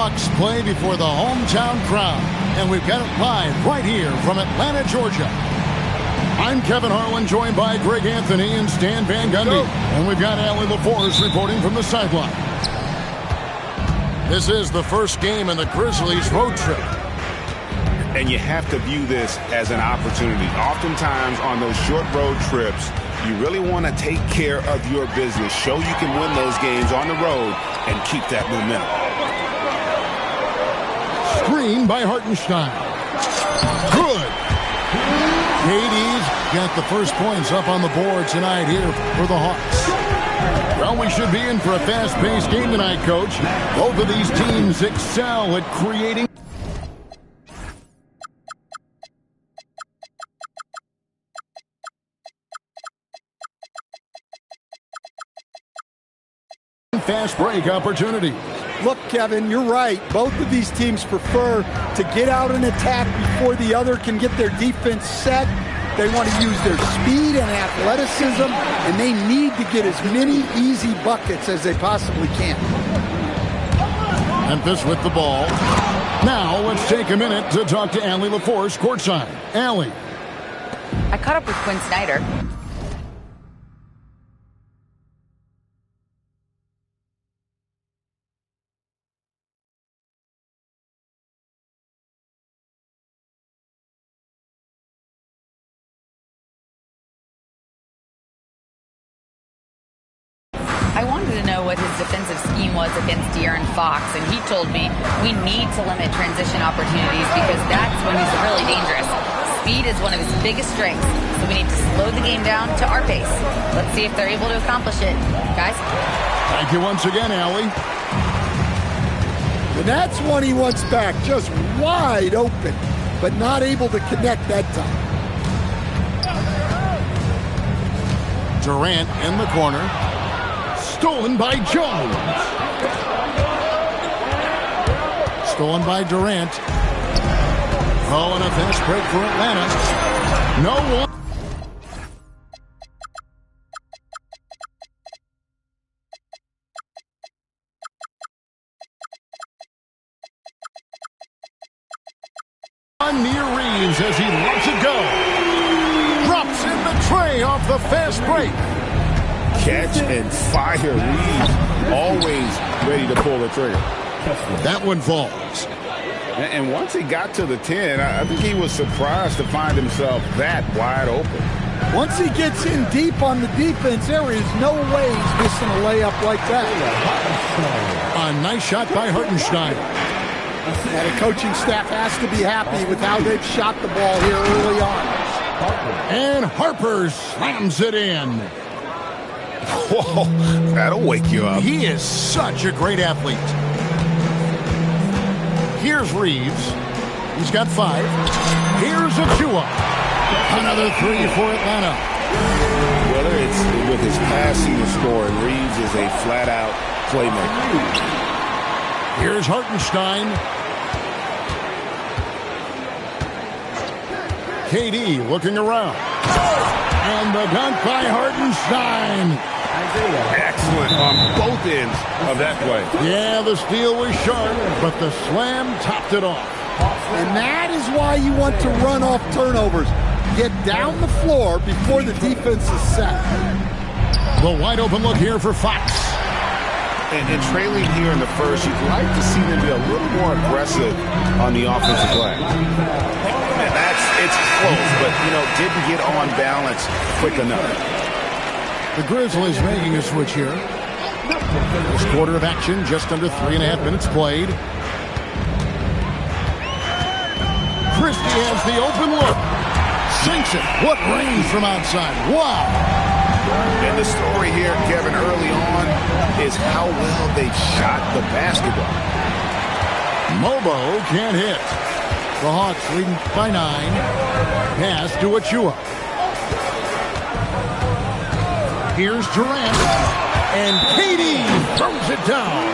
Hawks play before the hometown crowd, and we've got it live right here from Atlanta, Georgia. I'm Kevin Harlan, joined by Greg Anthony and Stan Van Gundy. And we've got Allie LaForce reporting from the sideline. This is the first game in the Grizzlies' road trip. And you have to view this as an opportunity. Oftentimes on those short road trips, you really want to take care of your business. Show you can win those games on the road and keep that momentum. Screen by Hartenstein. Good. KD's got the first points up on the board tonight here for the Hawks. Well, we should be in for a fast-paced game tonight, Coach. Both of these teams excel at creating fast break opportunity. Look, Kevin, you're right. Both of these teams prefer to get out and attack before the other can get their defense set. They want to use their speed and athleticism, and they need to get as many easy buckets as they possibly can. Memphis with the ball. Now let's take a minute to talk to Allie LaForce courtside. Allie. I caught up with Quinn Snyder. I wanted to know what his defensive scheme was against De'Aaron Fox, and he told me we need to limit transition opportunities because that's when he's really dangerous. Speed is one of his biggest strengths, so we need to slow the game down to our pace. Let's see if they're able to accomplish it. Guys? Thank you once again, Allie. And that's one he wants back, just wide open, but not able to connect that time. Durant in the corner. Stolen by Jones. Stolen by Durant. Oh, and a fast break for Atlanta. No one. Near Reeves as he lets it go. Drops in the tray off the fast break. Catch and fire. Reeves always ready to pull the trigger. That one falls. And once he got to the 10, I think he was surprised to find himself that wide open. Once he gets in deep on the defense, there is no way he's missing a layup like that. A nice shot by Hartenstein. And the coaching staff has to be happy with how they've shot the ball here early on. And Harper slams it in. Whoa, that'll wake you up. He is such a great athlete. Here's Reeves. He's got 5. Here's Achua. Another 3 for Atlanta. Whether it's with his passing or scoring, Reeves is a flat-out playmaker. Here's Hartenstein. KD looking around. And the dunk by Hartenstein. Excellent on both ends of that play. Yeah, the steal was sharp, but the slam topped it off. And that is why you want to run off turnovers. Get down the floor before the defense is set. The wide open look here for Fox. And trailing here in the first, you'd like to see them be a little more aggressive on the offensive play. And it's close, but, didn't get on balance quick enough. The Grizzlies making a switch here. This quarter of action, just under 3.5 minutes played. Christie has the open look. Sinks it. What range from outside. Wow. And the story here, Kevin, early on is how well they've shot the basketball. Mobo can't hit. The Hawks leading by 9. Pass to Achua. Here's Durant. And KD throws it down.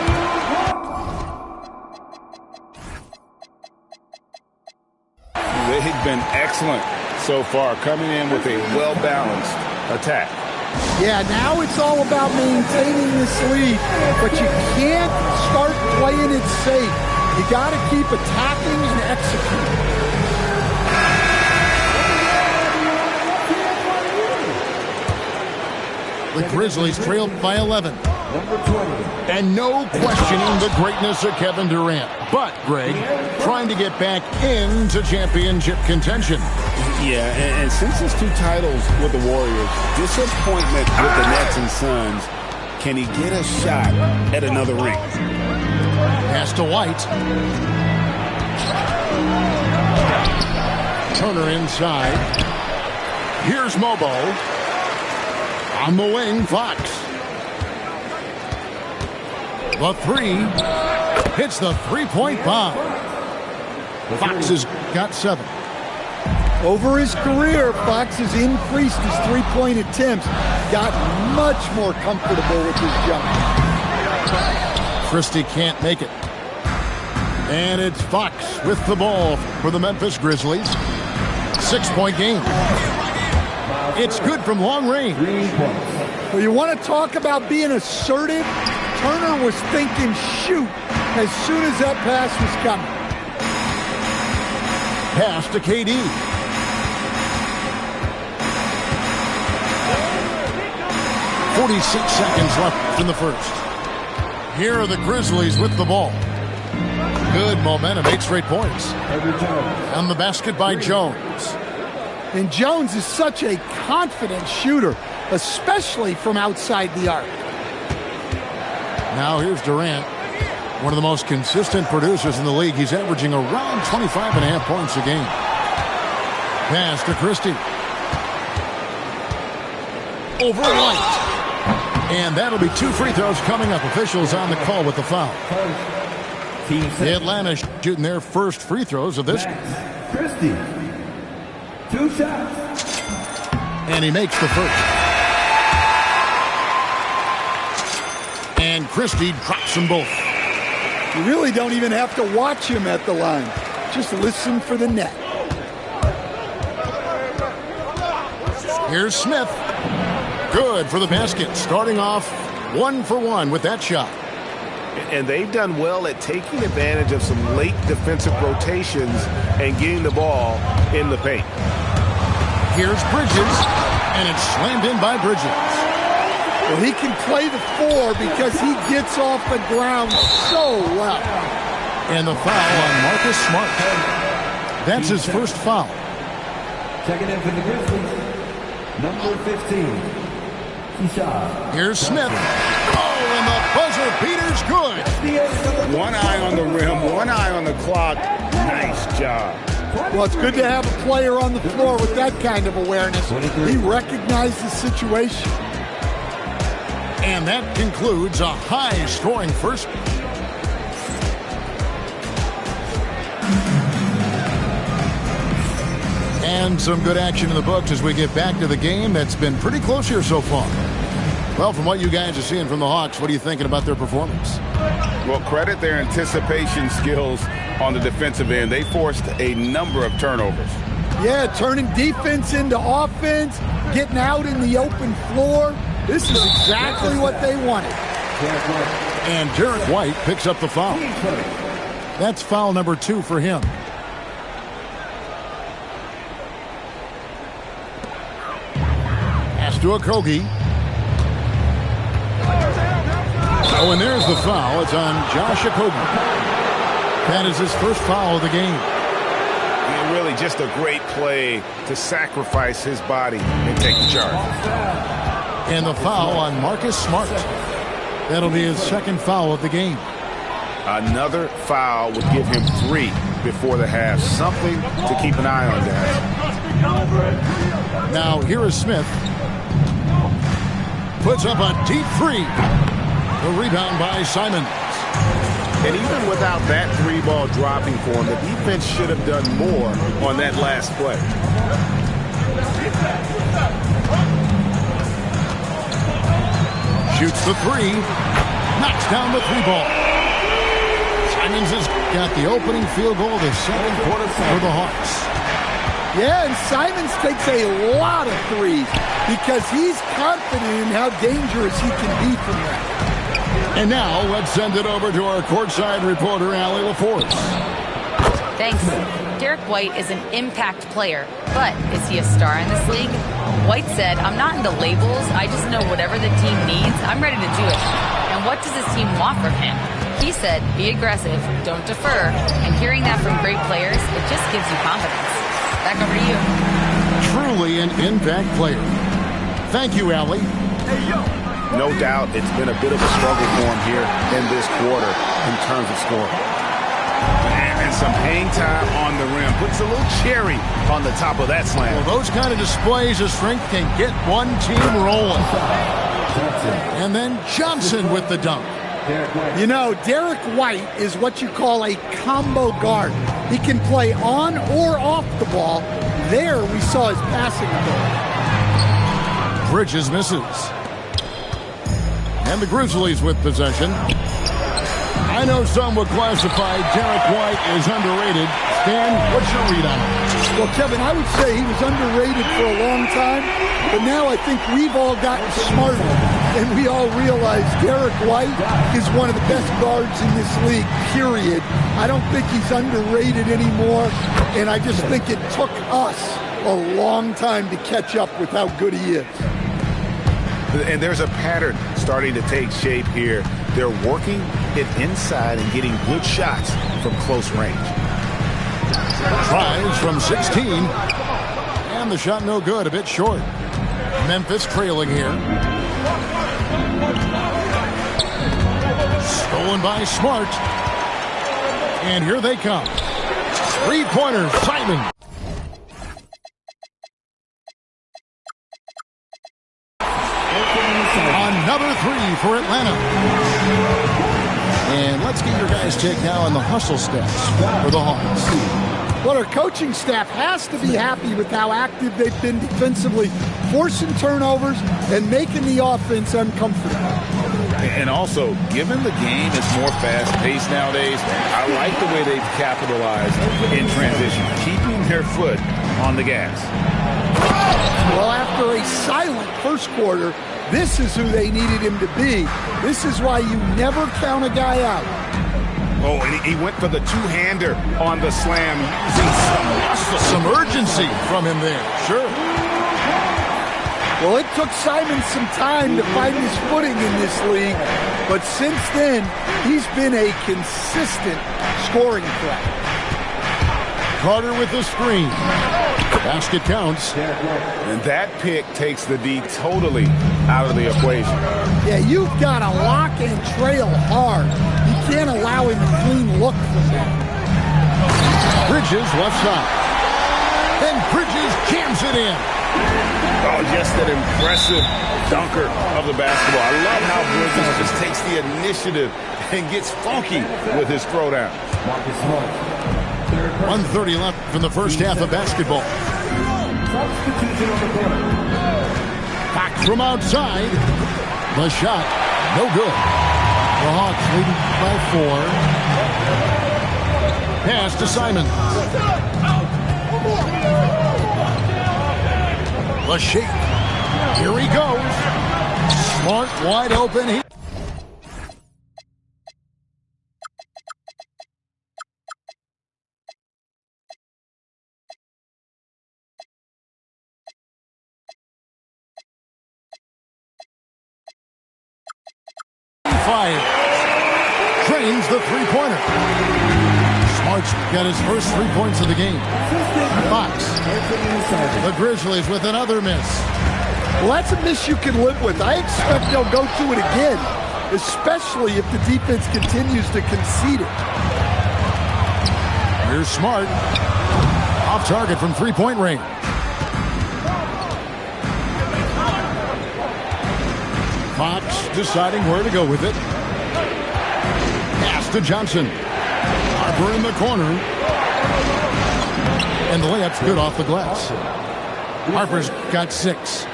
They've been excellent so far, coming in with a well-balanced attack. Yeah, now it's all about maintaining this lead, but you can't start playing it safe. You got to keep attacking and executing. The Grizzlies trailed by 11. And no questioning the greatness of Kevin Durant. But, Greg, trying to get back into championship contention. Yeah, and since his 2 titles with the Warriors, disappointment with the Nets and Suns, can he get a shot at another ring? Pass to White. Turner inside. Here's Mobo. On the wing, Fox. The 3 hits the three-point bomb. Fox has got 7. Over his career, Fox has increased his three-point attempts, got much more comfortable with his jump. Christie can't make it. And it's Fox with the ball for the Memphis Grizzlies. 6-point game. It's good from long range. Well, you want to talk about being assertive? Turner was thinking shoot as soon as that pass was coming. Pass to KD. .46 seconds left in the first. Here are the Grizzlies with the ball. Good momentum, 8 straight points. On the basket by Jones. And Jones is such a confident shooter, especially from outside the arc. Now here's Durant, one of the most consistent producers in the league. He's averaging around 25.5 points a game. Pass to Christie. Over White. And that'll be 2 free throws coming up. Officials on the call with the foul. The Atlanta shooting their first free throws of this. Christie. 2 shots. And he makes the first. And Christie drops them both. You really don't even have to watch him at the line. Just listen for the net. Here's Smith. Good for the basket. Starting off 1 for 1 with that shot. And they've done well at taking advantage of some late defensive rotations and getting the ball in the paint. Here's Bridges, and it's slammed in by Bridges. Well, he can play the 4 because he gets off the ground so well. And the foul on Marcus Smart. That's his first foul. Checking in for the Grizzlies, number 15. Here's Smith. Oh, and the buzzer beater's good. One eye on the rim, one eye on the clock. Nice job. Well, it's good to have a player on the floor with that kind of awareness. He recognized the situation. And that concludes a high-scoring first. And some good action in the books as we get back to the game that's been pretty close here so far. Well, from what you guys are seeing from the Hawks, what are you thinking about their performance? Well, credit their anticipation skills on the defensive end. They forced a number of turnovers. Yeah, turning defense into offense, getting out in the open floor. This is exactly what they wanted. And Derek White picks up the foul. That's foul number 2 for him. Pass to Okogie. Oh, and there's the foul. It's on Josh Okogie. That is his first foul of the game. Yeah, really just a great play to sacrifice his body and take the charge. And the foul on Marcus Smart. That'll be his second foul of the game. Another foul would give him 3 before the half. Something to keep an eye on, guys. Now here is Smith. Puts up a deep 3. The rebound by Simons. And even without that 3-ball dropping for him, the defense should have done more on that last play. Shoots the 3. Knocks down the 3-ball. Simons has got the opening field goal of the second quarter for the Hawks. Yeah, and Simons takes a lot of threes because he's confident in how dangerous he can be from that. And now let's send it over to our courtside reporter, Allie LaForce. Thanks. Derek White is an impact player, but is he a star in this league? White said, "I'm not into labels. I just know whatever the team needs, I'm ready to do it. And what does his team want from him?" He said, "Be aggressive, don't defer." And hearing that from great players, it just gives you confidence. Back over to you. Truly an impact player. Thank you, Allie. No doubt it's been a bit of a struggle for him here in this quarter in terms of scoring. And some hang time on the rim. Puts a little cherry on the top of that slam. Well, those kind of displays of strength can get one team rolling. And then Johnson with the dunk. You know, Derek White is what you call a combo guard. He can play on or off the ball. There we saw his passing ability. Bridges misses. And the Grizzlies with possession. I know some would classify Derek White as underrated. Stan, what's your read on him? Well, Kevin, I would say he was underrated for a long time, but now I think we've all gotten smarter, and we all realize Derek White is one of the best guards in this league, period. I don't think he's underrated anymore, and I just think it took us a long time to catch up with how good he is. And there's a pattern starting to take shape here. They're working it inside and getting good shots from close range. Tries from 16. And the shot no good, a bit short. Memphis trailing here. Stolen by Smart. And here they come. Three-pointer, Simon. Another three for Atlanta. And let's get your guys' take now on the hustle stats for the Hawks. Well, our coaching staff has to be happy with how active they've been defensively, forcing turnovers and making the offense uncomfortable. And also, given the game is more fast-paced nowadays, I like the way they've capitalized in transition, keeping their foot on the gas. Well, after a silent first quarter, this is who they needed him to be. This is why you never count a guy out. Oh, and he went for the two-hander on the slam, using some muscle. Some urgency from him there. Sure. Well, it took Simon some time to find his footing in this league, but since then, he's been a consistent scoring threat. Carter with the screen. Basket counts. And that pick takes the D totally out of the equation. Yeah, you've got to lock and trail hard. You can't allow him a clean look from that. Bridges left side. And Bridges jams it in. Oh, just an impressive dunker of the basketball. I love how Bridges just takes the initiative and gets funky with his throwdown. 1:30 left in the first half of basketball. Back from outside. The shot, no good. The Hawks leading by 4. Pass to Simon. The shake. Here he goes. Smart, wide open. Trains the three-pointer. Smart's got his first 3 points of the game. Fox. The Grizzlies with another miss. Well, that's a miss you can live with. I expect they'll go to it again, especially if the defense continues to concede it. Here's Smart. Off target from three-point range. Fox deciding where to go with it. Pass to Johnson. Harper in the corner. And the layup's good off the glass. Harper's got 6.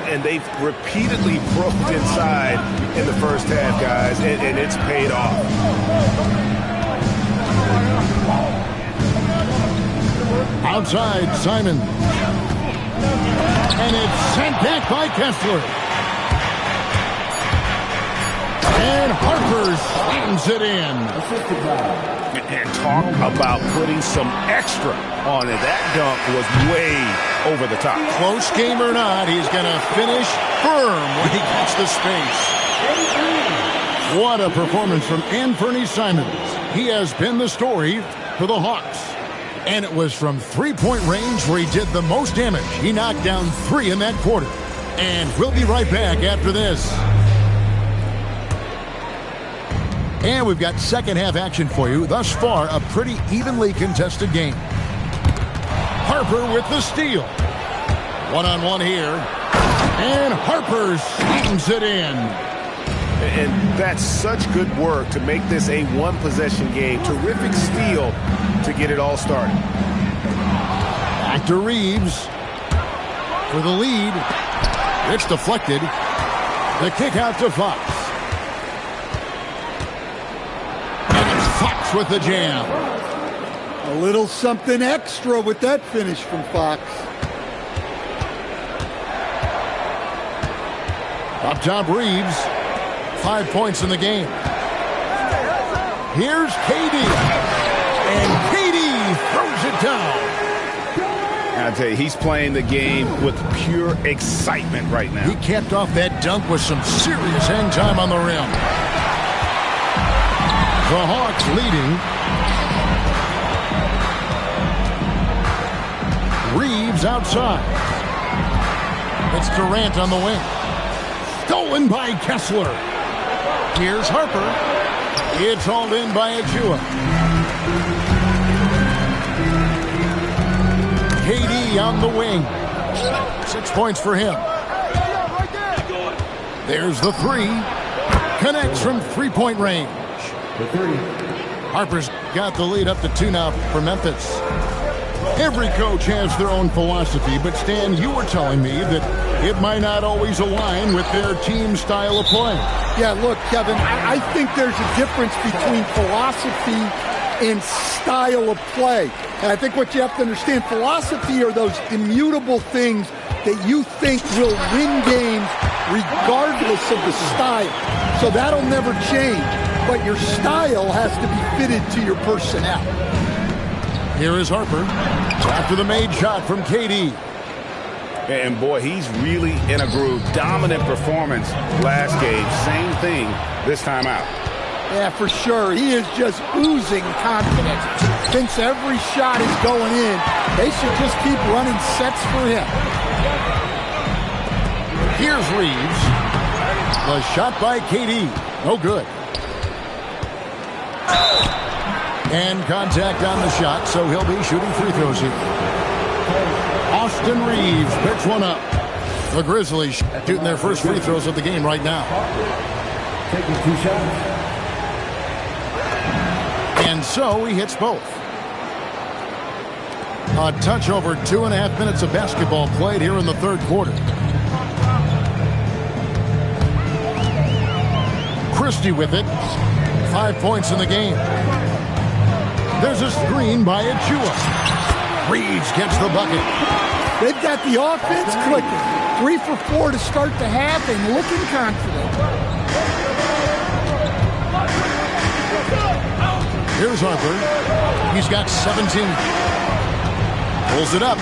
And they've repeatedly broke inside in the first half, guys, and it's paid off. Outside, Simon. And it's sent back by Kessler. And Harper slams it in. And talk about putting some extra on it. That dunk was way over the top. Close game or not, he's going to finish firm when he gets the space. What a performance from Anthony Simons. He has been the story for the Hawks. And it was from three-point range where he did the most damage. He knocked down 3 in that quarter. And we'll be right back after this. And we've got second half action for you. Thus far, a pretty evenly contested game. Harper with the steal. One-on-one here. And Harper slams it in. And that's such good work to make this a one-possession game. Terrific steal to get it all started. Back to Reeves for the lead. It's deflected. The kick out to Fox. And it's Fox with the jam. A little something extra with that finish from Fox. Up top, Reeves. 5 points in the game. Here's KD. And KD throws it down. I tell you, he's playing the game with pure excitement right now. He capped off that dunk with some serious hang time on the rim. The Hawks leading. Reeves outside. It's Durant on the wing. Stolen by Kessler. Here's Harper. It's hauled in by Achua. KD on the wing. 6 points for him. There's the 3. Connects from three-point range. Harper's got the lead up to 2 now for Memphis. Every coach has their own philosophy, but Stan, you were telling me that it might not always align with their team style of play. Yeah, look, Kevin, I think there's a difference between philosophy and style of play. And I think what you have to understand, philosophy are those immutable things that you think will win games regardless of the style. So that'll never change. But your style has to be fitted to your personnel. Here is Harper after the made shot from KD. And boy, he's really in a groove. Dominant performance last game. Same thing this time out. Yeah, for sure. He is just oozing confidence. Thinks every shot is going in. They should just keep running sets for him. Here's Reeves. The shot by KD. No good. And contact on the shot, so he'll be shooting free throws here. Austin Reeves picks one up. The Grizzlies shooting their first free throws of the game right now. Taking 2 shots. And so he hits both. A touch over 2.5 minutes of basketball played here in the third quarter. Christie with it. 5 points in the game. There's a screen by Achua. Reeves gets the bucket. They've got the offense clicking. 3 for 4 to start the half and looking confident. Here's Harper. He's got 17. Pulls it up.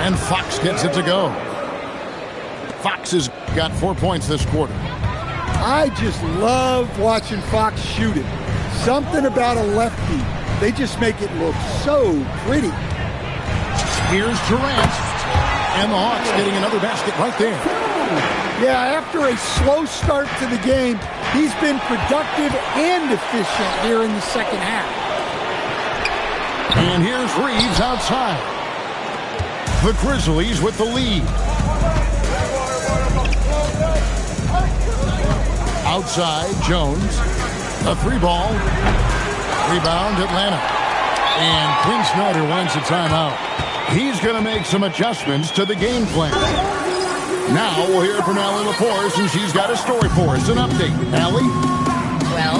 And Fox gets it to go. Fox has got 4 points this quarter. I just love watching Fox shoot it. Something about a lefty. They just make it look so pretty. Here's Durant. And the Hawks getting another basket right there. Yeah, after a slow start to the game, he's been productive and efficient here in the second half. And here's Reeves outside. The Grizzlies with the lead. Outside, Jones. A 3-ball. Rebound, Atlanta. And Quinn Snyder wants a timeout. He's going to make some adjustments to the game plan. Now we'll hear from Allie Laporte, and she's got a story for us. An update. Allie? Well,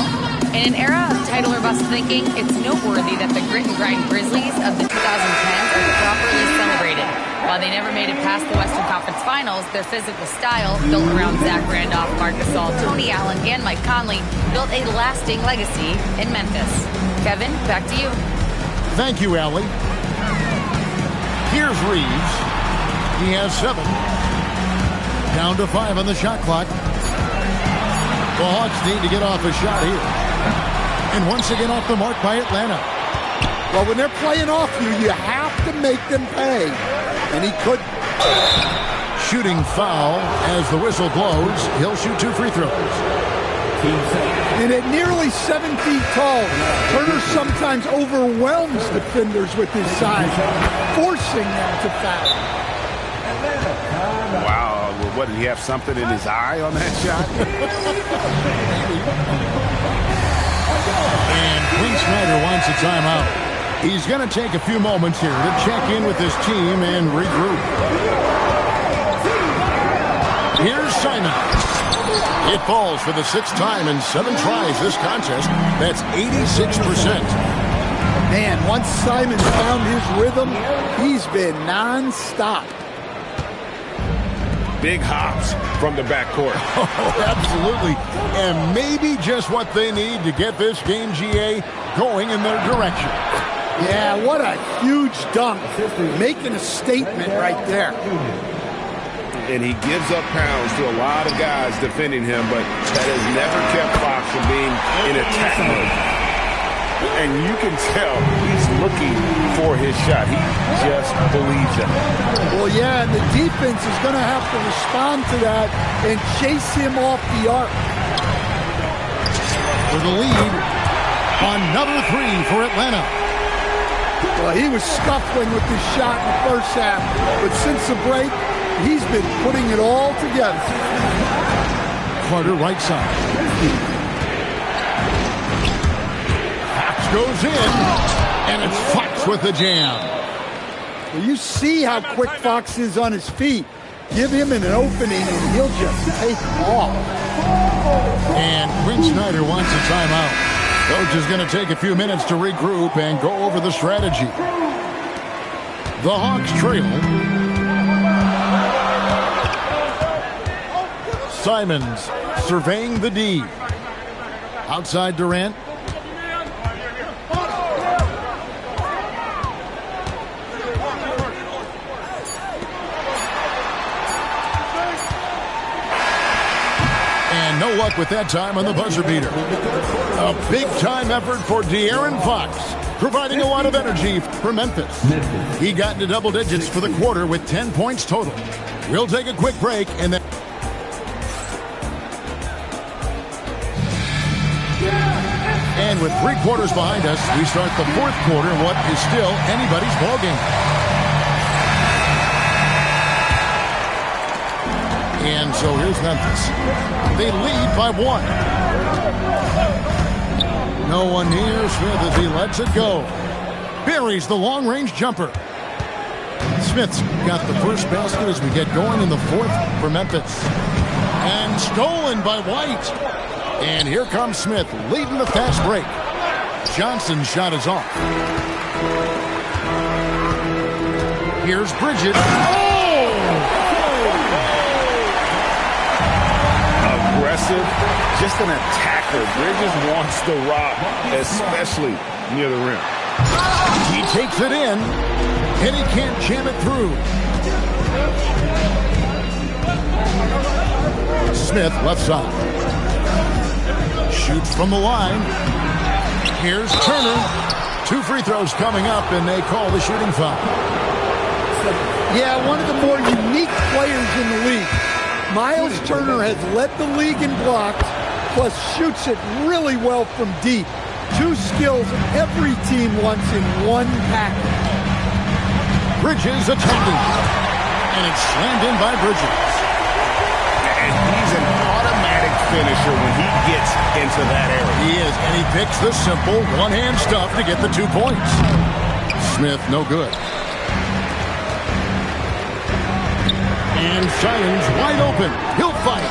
in an era of title or bust thinking, it's noteworthy that the grit and grind Grizzlies of the 2010s are properly celebrated. While they never made it past the Western Conference Finals, their physical style, built around Zach Randolph, Marc Gasol, Tony Allen, and Mike Conley, built a lasting legacy in Memphis. Kevin, back to you. Thank you, Allie. Here's Reeves. He has 7. Down to 5 on the shot clock. The Hawks need to get off a shot here. And once again off the mark by Atlanta. Well, when they're playing off you, you have to make them pay. And he could. Shooting foul as the whistle blows. He'll shoot 2 free throws. And at nearly 7 feet tall, Turner sometimes overwhelms defenders with his size, forcing them to foul. Wow, what, did he have something in his eye on that shot? And Quinn Snyder wants a timeout. He's going to take a few moments here to check in with his team and regroup. Here's Simon. It falls for the 6th time in 7 tries this contest. That's 86%. Man, once Simon found his rhythm, he's been non-stop. Big hops from the backcourt. Oh, absolutely. And maybe just what they need to get this game, GA, going in their direction. Yeah, what a huge dunk. Making a statement right there. And he gives up pounds to a lot of guys defending him, but that has never kept Fox from being in attack mode. And you can tell he's looking for his shot. He just believes it. Well, yeah, and the defense is going to have to respond to that and chase him off the arc. For the lead, another 3 for Atlanta. Well, he was scuffling with his shot in the first half, but since the break, he's been putting it all together. Carter right side. Fox goes in, and it's Fox with the jam. Well, you see how quick Fox is on his feet. Give him an opening, and he'll just take off. And Quinn Snyder wants a timeout. Coach is going to take a few minutes to regroup and go over the strategy. The Hawks trail. Simons surveying the D. Outside Durant. And no luck with that time on the buzzer beater. A big-time effort for De'Aaron Fox, providing a lot of energy for Memphis. He got into double digits for the quarter with 10 points total. We'll take a quick break and then... And with 3 quarters behind us, we start the 4th quarter in what is still anybody's ballgame. And so here's Memphis. They lead by 1. No one near Smith as he lets it go. Buries the long-range jumper. Smith's got the first basket as we get going in the 4th for Memphis. And stolen by White. And here comes Smith leading the fast break. Johnson's shot is off. Here's Bridges. Oh! Aggressive, just an attacker. Bridges wants the rock, especially near the rim. He takes it in, and he can't jam it through. Smith left side. Shoots from the line. Here's Turner. 2 free throws coming up, and they call the shooting foul. Yeah, one of the more unique players in the league. Miles Turner has led the league in blocks, plus shoots it really well from deep. 2 skills every team wants in one package. Bridges attacking. And it's slammed in by Bridges. And he's an automatic finisher when he gets into that area. He is, and he picks the simple one-hand stuff to get the 2 points. Smith, no good. And Simons wide open. He'll fight.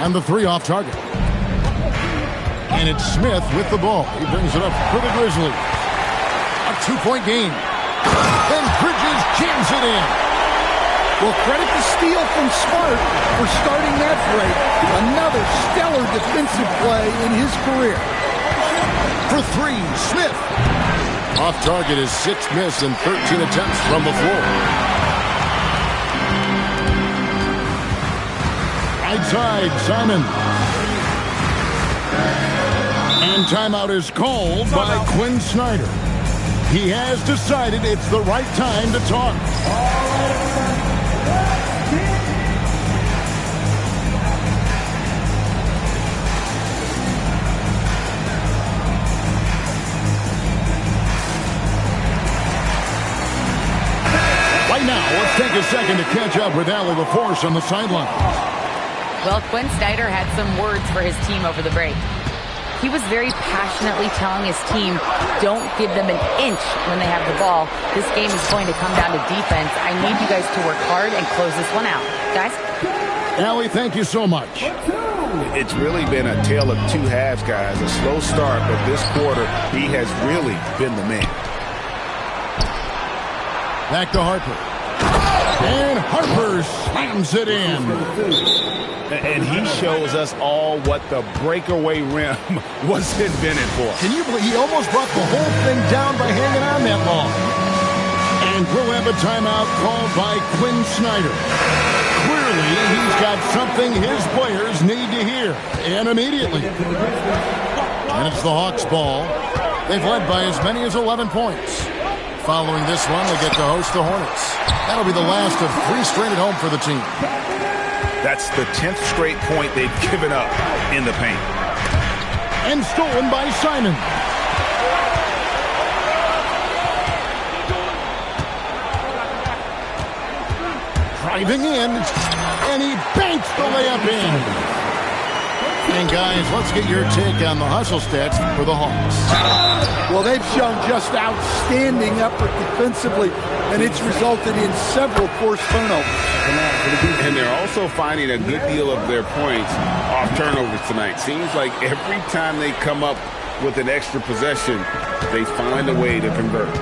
And the 3 off target. And it's Smith with the ball. He brings it up for the Grizzlies. A 2-point game. And Bridges jams it in. Well, credit the steal from Smart for starting that break. Another stellar defensive play in his career. For three, Smith. Off target is 6th miss in 13 attempts from the floor. Right side, Simon. And timeout is called by Quinn Snyder. He has decided it's the right time to talk. Right now, let's take a second to catch up with Allie LaForce on the sideline. Well, Quinn Snyder had some words for his team over the break. He was very passionately telling his team, don't give them an inch when they have the ball. This game is going to come down to defense. I need you guys to work hard and close this one out. Guys? Allie, thank you so much. It's really been a tale of two halves, guys. A slow start, but this quarter, he has really been the man. Back to Harper. And Harper slams it in. And he shows us all what the breakaway rim was invented for. Can you believe he almost brought the whole thing down by hanging on that long? And we'll have a timeout called by Quinn Snyder. Clearly, he's got something his players need to hear, and immediately. And it's the Hawks' ball. They've led by as many as 11 points. Following this one, they get to host the Hornets. That'll be the last of 3 straight at home for the team. That's the 10th straight point they've given up in the paint. And stolen by Simon. Driving in, and he banks the layup in. And guys, let's get your take on the hustle stats for the Hawks. Well, they've shown just outstanding effort defensively, and it's resulted in several forced turnovers. And they're also finding a good deal of their points off turnovers tonight. Seems like every time they come up with an extra possession, they find a way to convert.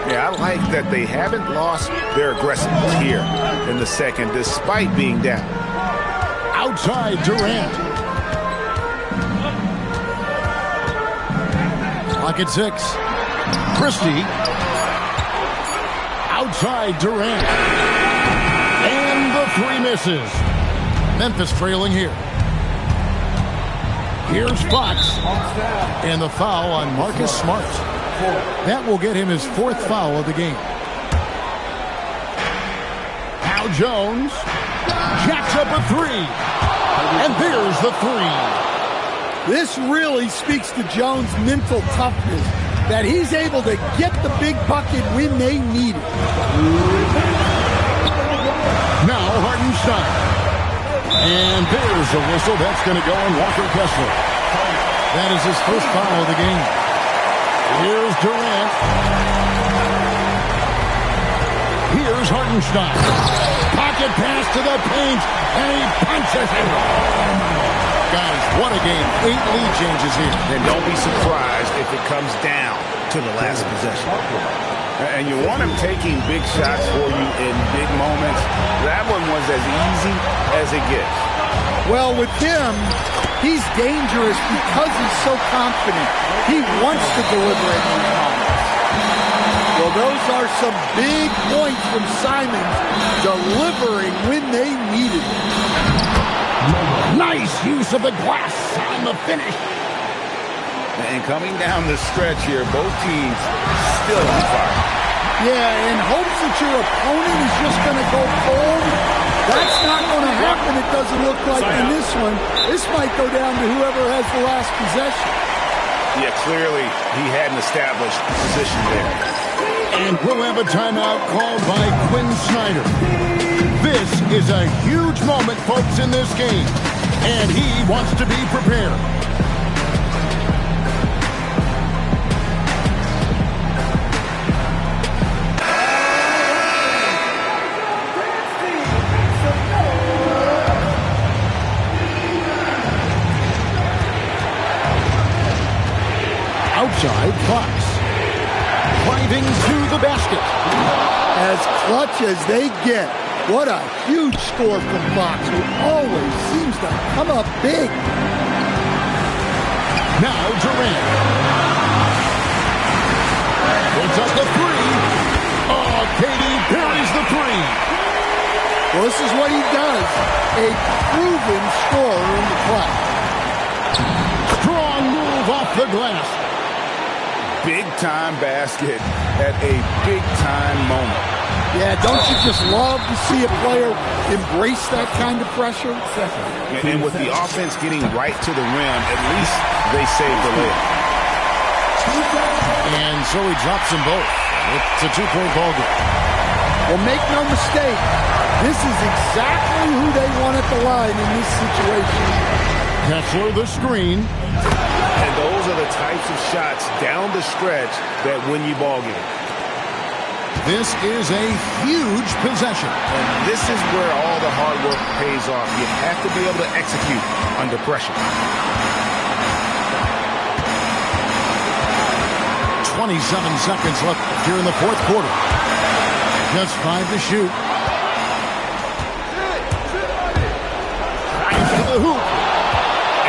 Yeah, I like that they haven't lost their aggressiveness here in the second, despite being down. Outside Durant. Clock at 6. Christie. Outside Durant. And the 3 misses. Memphis trailing here. Here's Fox. And the foul on Marcus Smart. That will get him his 4th foul of the game. Now Jones jacks up a 3. And there's the 3. This really speaks to Jones' mental toughness, that he's able to get the big bucket when they need it. Now Hartenstein. And there's a whistle. That's going to go on Walker Kessler. That is his 1st foul of the game. Here's Durant. Here's Hartenstein. Pocket pass to the paint, and he punches it. Guys, what a game. 8 lead changes here. And don't be surprised if it comes down to the last possession. And you want him taking big shots for you in big moments. That one was as easy as it gets. Well, with him, he's dangerous because he's so confident. He wants to deliver in these moments. Well, those are some big points from Simon, delivering when they needed it. Nice use of the glass on the finish. And coming down the stretch here, both teams still on fire. Yeah, in hopes that your opponent is just going to go cold. That's not going to happen, it doesn't look like in this one. This might go down to whoever has the last possession. Yeah, clearly he hadn't established position there. And we'll have a timeout called by Quinn Snyder. This is a huge moment, folks, in this game. And he wants to be prepared. Outside, Fox. Driving to the basket. as clutch as they get. What a huge score from Fox, who always seems to come up big. Now Durant. Puts up the three. Oh, KD buries the three. Well, this is what he does. A proven scorer in the clutch. Strong move off the glass. Big-time basket at a big-time moment. Yeah, don't you just love to see a player embrace that kind of pressure? And with the offense getting right to the rim, at least they saved the lid. And so he drops them both. It's a two-point ball game. Well, make no mistake, this is exactly who they want at the line in this situation. Kessler the screen. And those are the types of shots down the stretch that win you ball games. This is a huge possession. And this is where all the hard work pays off. You have to be able to execute under pressure. 27 seconds left here in the fourth quarter. Just 5 to shoot. Right to the hoop.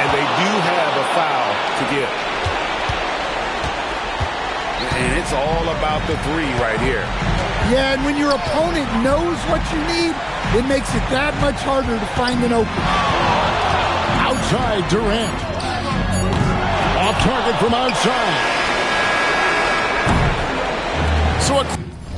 And they do have a foul to give. And it's all about the three right here. Yeah, and when your opponent knows what you need, it makes it that much harder to find an opening. Outside Durant. Off target from outside. So a